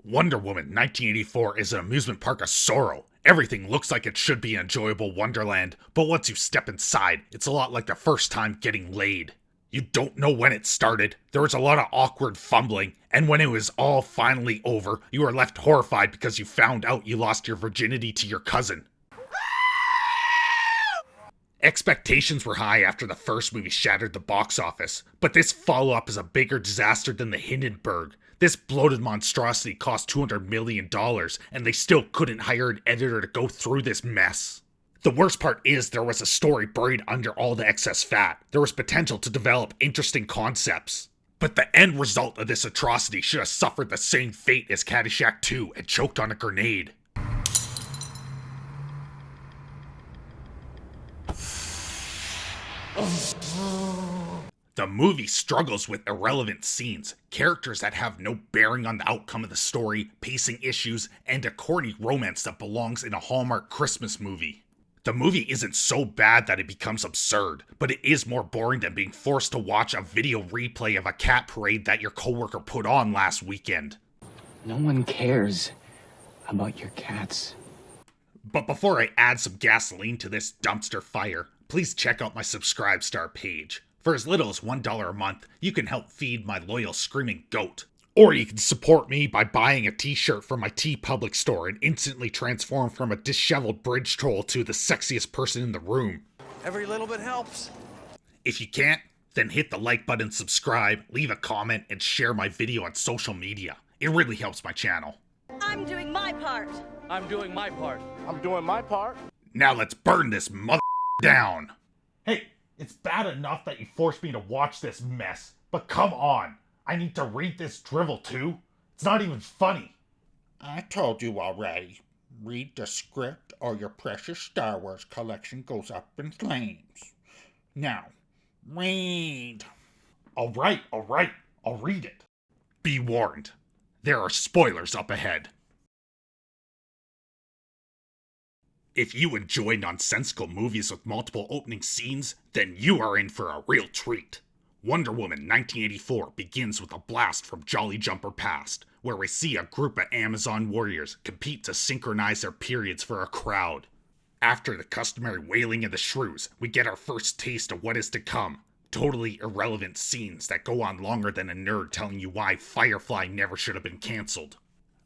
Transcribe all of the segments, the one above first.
Wonder Woman 1984 is an amusement park of sorrow. Everything looks like it should be an enjoyable wonderland, but once you step inside, it's a lot like the first time getting laid. You don't know when it started, there was a lot of awkward fumbling, and when it was all finally over, you were left horrified because you found out you lost your virginity to your cousin. Expectations were high after the first movie shattered the box office, but this follow-up is a bigger disaster than the Hindenburg. This bloated monstrosity cost $200 million, and they still couldn't hire an editor to go through this mess. The worst part is there was a story buried under all the excess fat. There was potential to develop interesting concepts. But the end result of this atrocity should have suffered the same fate as Caddyshack 2 and choked on a grenade. The movie struggles with irrelevant scenes, characters that have no bearing on the outcome of the story, pacing issues, and a corny romance that belongs in a Hallmark Christmas movie. The movie isn't so bad that it becomes absurd, but it is more boring than being forced to watch a video replay of a cat parade that your coworker put on last weekend. No one cares about your cats. But before I add some gasoline to this dumpster fire, please check out my Subscribestar page. For as little as $1 a month, you can help feed my loyal screaming goat. Or you can support me by buying a t-shirt from my TeePublic store and instantly transform from a disheveled bridge troll to the sexiest person in the room. Every little bit helps. If you can't, then hit the like button, subscribe, leave a comment, and share my video on social media. It really helps my channel. I'm doing my part. I'm doing my part. I'm doing my part. Now let's burn this mother down. Hey, it's bad enough that you forced me to watch this mess, but come on. I need to read this drivel too? It's not even funny. I told you already. Read the script or your precious Star Wars collection goes up in flames. Now, read. Alright, I'll read it. Be warned. There are spoilers up ahead. If you enjoy nonsensical movies with multiple opening scenes, then you are in for a real treat. Wonder Woman 1984 begins with a blast from Jolly Jumper Past, where we see a group of Amazon warriors compete to synchronize their periods for a crowd. After the customary wailing of the shrews, we get our first taste of what is to come. Totally irrelevant scenes that go on longer than a nerd telling you why Firefly never should have been cancelled.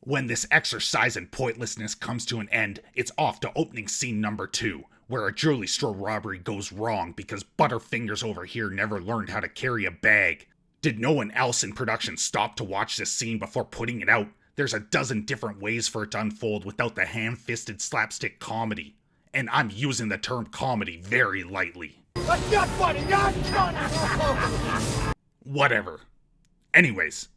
When this exercise in pointlessness comes to an end, it's off to opening scene number 2, where a jewelry store robbery goes wrong because Butterfingers over here never learned how to carry a bag. Did no one else in production stop to watch this scene before putting it out? There's a dozen different ways for it to unfold without the ham-fisted slapstick comedy. And I'm using the term comedy very lightly. That's not funny, not funny! Whatever. Anyways,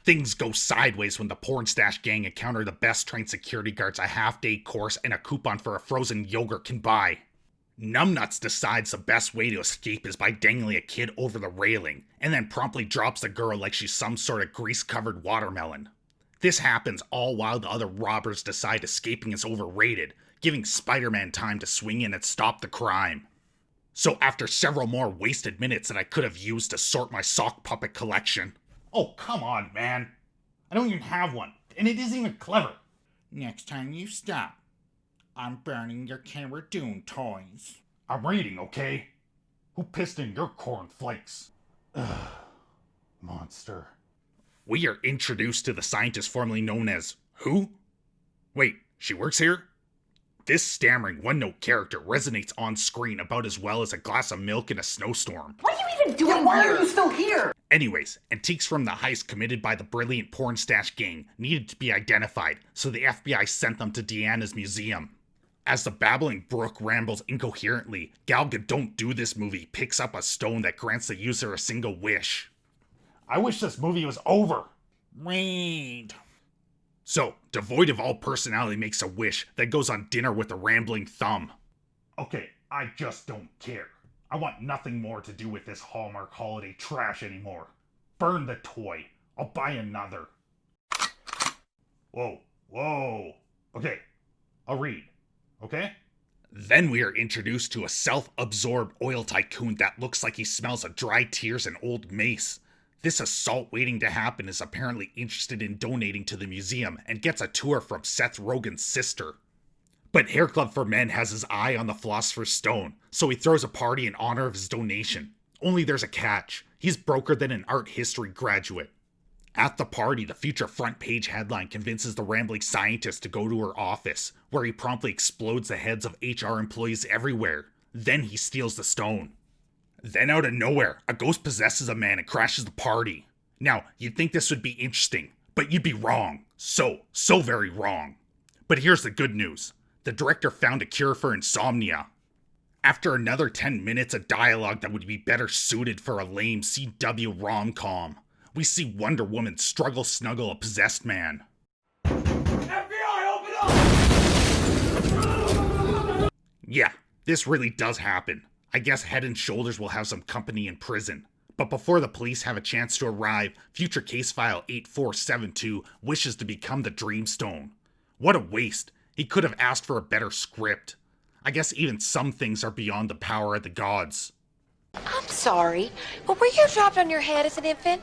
things go sideways when the porn stash gang encounter the best trained security guards a half-day course and a coupon for a frozen yogurt can buy. Numbnuts decides the best way to escape is by dangling a kid over the railing, and then promptly drops the girl like she's some sort of grease-covered watermelon. This happens all while the other robbers decide escaping is overrated, giving Spider-Man time to swing in and stop the crime. So after several more wasted minutes that I could have used to sort my sock puppet collection... Oh, come on, man. I don't even have one, and it isn't even clever. Next time you stop, I'm burning your Cara Dune toys. I'm reading, okay? Who pissed in your cornflakes? Ugh. Monster. We are introduced to the scientist formerly known as... Who? Wait, she works here? This stammering one-note character resonates on screen about as well as a glass of milk in a snowstorm. What are you even doing? Why are you still here? Anyways, antiques from the heist committed by the brilliant porn stash gang needed to be identified, so the FBI sent them to Deanna's museum. As the babbling brook rambles incoherently, Gal Gadot Do This movie picks up a stone that grants the user a single wish. I wish this movie was over. Read. So, devoid of all personality makes a wish that goes on dinner with a rambling thumb. Okay, I just don't care. I want nothing more to do with this Hallmark holiday trash anymore. Burn the toy. I'll buy another. Whoa. Okay, I'll read. Okay? Then we are introduced to a self-absorbed oil tycoon that looks like he smells of dry tears and old mace. This assault waiting to happen is apparently interested in donating to the museum and gets a tour from Seth Rogen's sister. But Hair Club for Men has his eye on the Philosopher's Stone, so he throws a party in honor of his donation. Only there's a catch. He's broker than an art history graduate. At the party, the future front page headline convinces the rambling scientist to go to her office, where he promptly explodes the heads of HR employees everywhere. Then he steals the stone. Then out of nowhere, a ghost possesses a man and crashes the party. Now, you'd think this would be interesting, but you'd be wrong. So very wrong. But here's the good news. The director found a cure for insomnia. After another 10 minutes of dialogue that would be better suited for a lame CW rom-com, we see Wonder Woman struggle snuggle a possessed man. FBI, open up! Yeah, this really does happen. I guess Head and Shoulders will have some company in prison. But before the police have a chance to arrive, future case file 8472 wishes to become the Dreamstone. What a waste. He could have asked for a better script. I guess even some things are beyond the power of the gods. I'm sorry, but were you dropped on your head as an infant?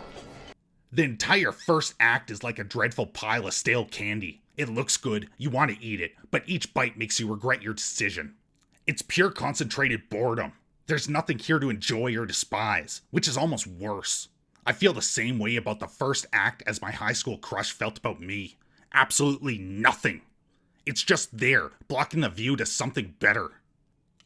The entire first act is like a dreadful pile of stale candy. It looks good, you want to eat it, but each bite makes you regret your decision. It's pure concentrated boredom. There's nothing here to enjoy or despise, which is almost worse. I feel the same way about the first act as my high school crush felt about me. Absolutely nothing. It's just there, blocking the view to something better.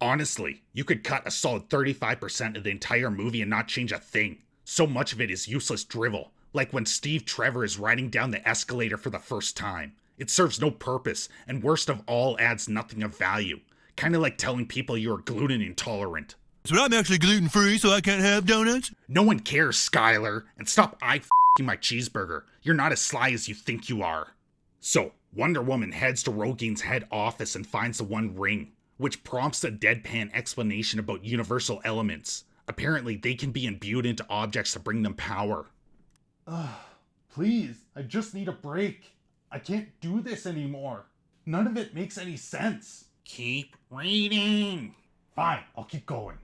Honestly, you could cut a solid 35% of the entire movie and not change a thing. So much of it is useless drivel, like when Steve Trevor is riding down the escalator for the first time. It serves no purpose, and worst of all adds nothing of value. Kinda like telling people you are gluten intolerant. But I'm actually gluten-free, so I can't have donuts? No one cares, Skylar, and stop eye-f***ing my cheeseburger. You're not as sly as you think you are. So, Wonder Woman heads to Rogain's head office and finds the One Ring, which prompts a deadpan explanation about universal elements. Apparently, they can be imbued into objects to bring them power. Please, I just need a break. I can't do this anymore. None of it makes any sense. Keep reading. Fine, I'll keep going.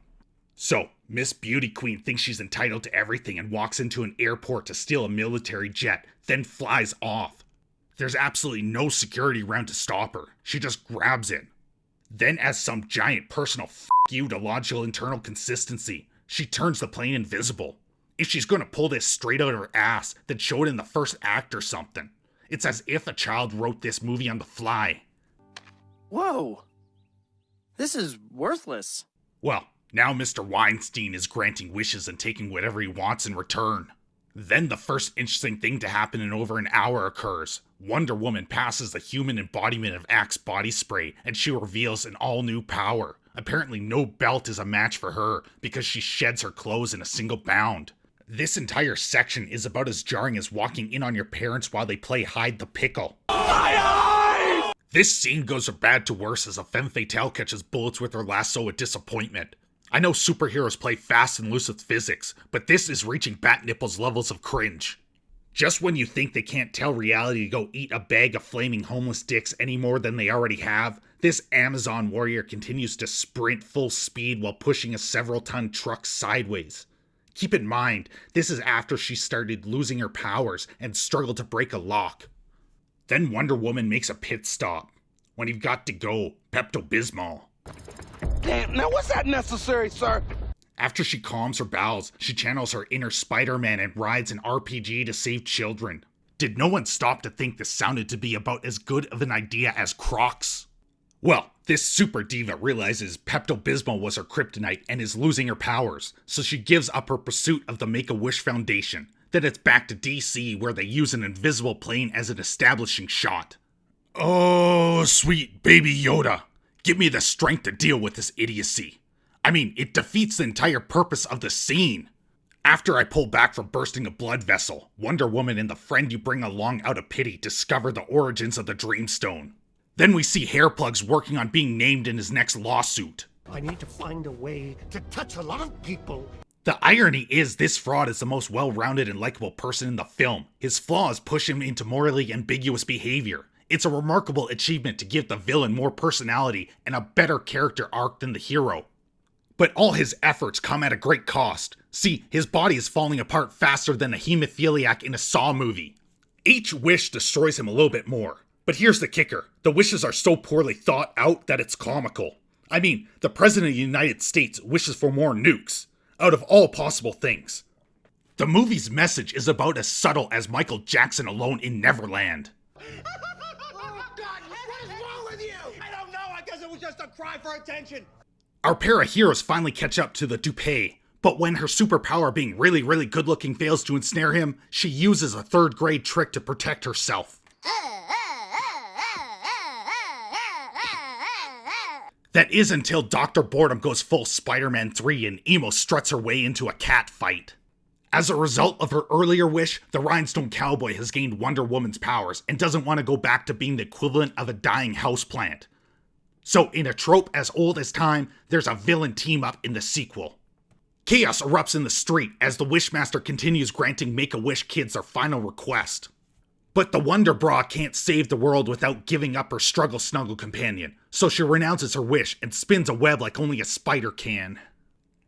So, Miss Beauty Queen thinks she's entitled to everything and walks into an airport to steal a military jet, then flies off. There's absolutely no security around to stop her. She just grabs it. Then, as some giant personal f*** you to logical internal consistency, she turns the plane invisible. If she's gonna pull this straight out of her ass, then show it in the first act or something. It's as if a child wrote this movie on the fly. Whoa. This is worthless. Well, now Mr. Weinstein is granting wishes and taking whatever he wants in return. Then the first interesting thing to happen in over an hour occurs. Wonder Woman passes the human embodiment of Axe body spray, and she reveals an all-new power. Apparently no belt is a match for her, because she sheds her clothes in a single bound. This entire section is about as jarring as walking in on your parents while they play hide the pickle. This scene goes from bad to worse as a femme fatale catches bullets with her lasso at disappointment. I know superheroes play fast and loose with physics, but this is reaching bat nipples levels of cringe. Just when you think they can't tell reality to go eat a bag of flaming homeless dicks any more than they already have, this Amazon warrior continues to sprint full speed while pushing a several-ton truck sideways. Keep in mind, this is after she started losing her powers and struggled to break a lock. Then Wonder Woman makes a pit stop. When you've got to go, Pepto-Bismol. Damn, now was that necessary, sir? After she calms her bowels, she channels her inner Spider-Man and rides an RPG to save children. Did no one stop to think this sounded to be about as good of an idea as Crocs? Well, this super diva realizes Pepto-Bismol was her kryptonite and is losing her powers, so she gives up her pursuit of the Make-A-Wish Foundation. Then it's back to DC where they use an invisible plane as an establishing shot. Oh, sweet baby Yoda. Give me the strength to deal with this idiocy. I mean, it defeats the entire purpose of the scene. After I pull back from bursting a blood vessel, Wonder Woman and the friend you bring along out of pity discover the origins of the Dreamstone. Then we see Hairplugs working on being named in his next lawsuit. I need to find a way to touch a lot of people. The irony is this fraud is the most well-rounded and likable person in the film. His flaws push him into morally ambiguous behavior. It's a remarkable achievement to give the villain more personality and a better character arc than the hero. But all his efforts come at a great cost. See, his body is falling apart faster than a hemophiliac in a Saw movie. Each wish destroys him a little bit more. But here's the kicker. The wishes are so poorly thought out that it's comical. I mean, the President of the United States wishes for more nukes. Out of all possible things. The movie's message is about as subtle as Michael Jackson alone in Neverland. Oh, God, what is wrong with you? I don't know. I guess it was just a cry for attention. Our pair of heroes finally catch up to the toupee, but when her superpower being really, really good looking fails to ensnare him, she uses a third grade trick to protect herself. That is until Dr. Boredom goes full Spider-Man 3 and Emo struts her way into a cat fight. As a result of her earlier wish, the Rhinestone Cowboy has gained Wonder Woman's powers and doesn't want to go back to being the equivalent of a dying houseplant. So in a trope as old as time, there's a villain team-up in the sequel. Chaos erupts in the street as the Wishmaster continues granting Make-A-Wish kids their final request. But the Wonder Bra can't save the world without giving up her struggle snuggle companion, so she renounces her wish and spins a web like only a spider can.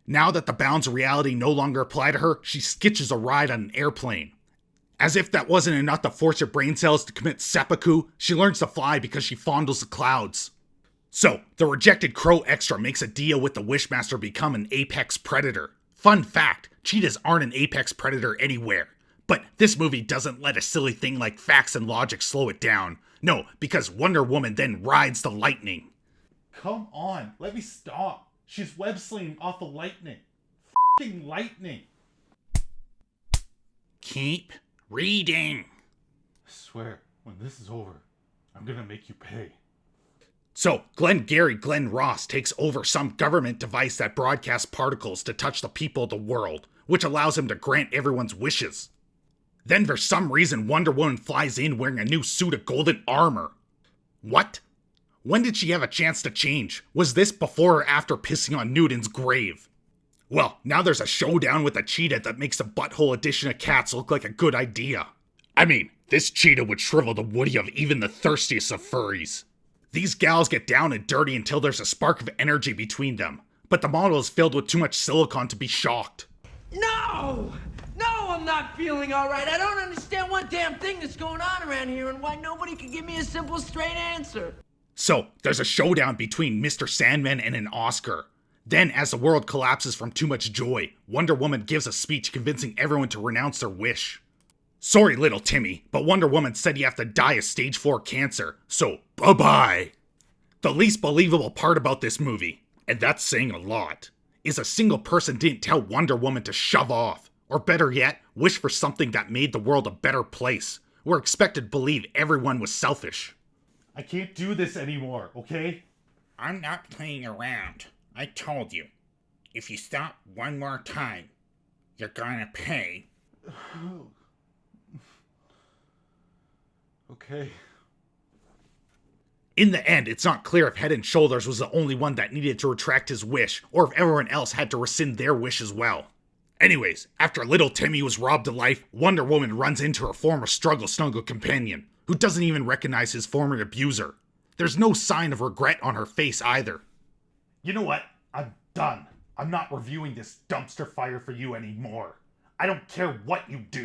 Now that the bounds of reality no longer apply to her, she sketches a ride on an airplane. As if that wasn't enough to force her brain cells to commit seppuku, she learns to fly because she fondles the clouds. So, the rejected Crow Extra makes a deal with the Wishmaster to become an apex predator. Fun fact, cheetahs aren't an apex predator anywhere. But this movie doesn't let a silly thing like facts and logic slow it down. No, because Wonder Woman then rides the lightning. Come on, let me stop. She's web-slinging off the lightning. F***ing lightning. Keep reading. I swear, when this is over, I'm gonna make you pay. So, Glenn Ross takes over some government device that broadcasts particles to touch the people of the world, which allows him to grant everyone's wishes. Then for some reason Wonder Woman flies in wearing a new suit of golden armor. What? When did she have a chance to change? Was this before or after pissing on Newton's grave? Well, now there's a showdown with a cheetah that makes a butthole edition of cats look like a good idea. I mean, this cheetah would shrivel the woody of even the thirstiest of furries. These gals get down and dirty until there's a spark of energy between them, but the model is filled with too much silicone to be shocked. No! No, I'm not feeling all right. I don't understand one damn thing that's going on around here and why nobody can give me a simple, straight answer. So, there's a showdown between Mr. Sandman and an Oscar. Then, as the world collapses from too much joy, Wonder Woman gives a speech convincing everyone to renounce their wish. Sorry, little Timmy, but Wonder Woman said you have to die of stage 4 cancer, so bye-bye. The least believable part about this movie, and that's saying a lot, is a single person didn't tell Wonder Woman to shove off, or better yet, wish for something that made the world a better place. We're expected to believe everyone was selfish. I can't do this anymore, okay? I'm not playing around. I told you. If you stop one more time, you're gonna pay. Okay. In the end, it's not clear if Head and Shoulders was the only one that needed to retract his wish, or if everyone else had to rescind their wish as well. Anyways, after little Timmy was robbed of life, Wonder Woman runs into her former struggle snuggle companion, who doesn't even recognize his former abuser. There's no sign of regret on her face either. You know what? I'm done. I'm not reviewing this dumpster fire for you anymore. I don't care what you do.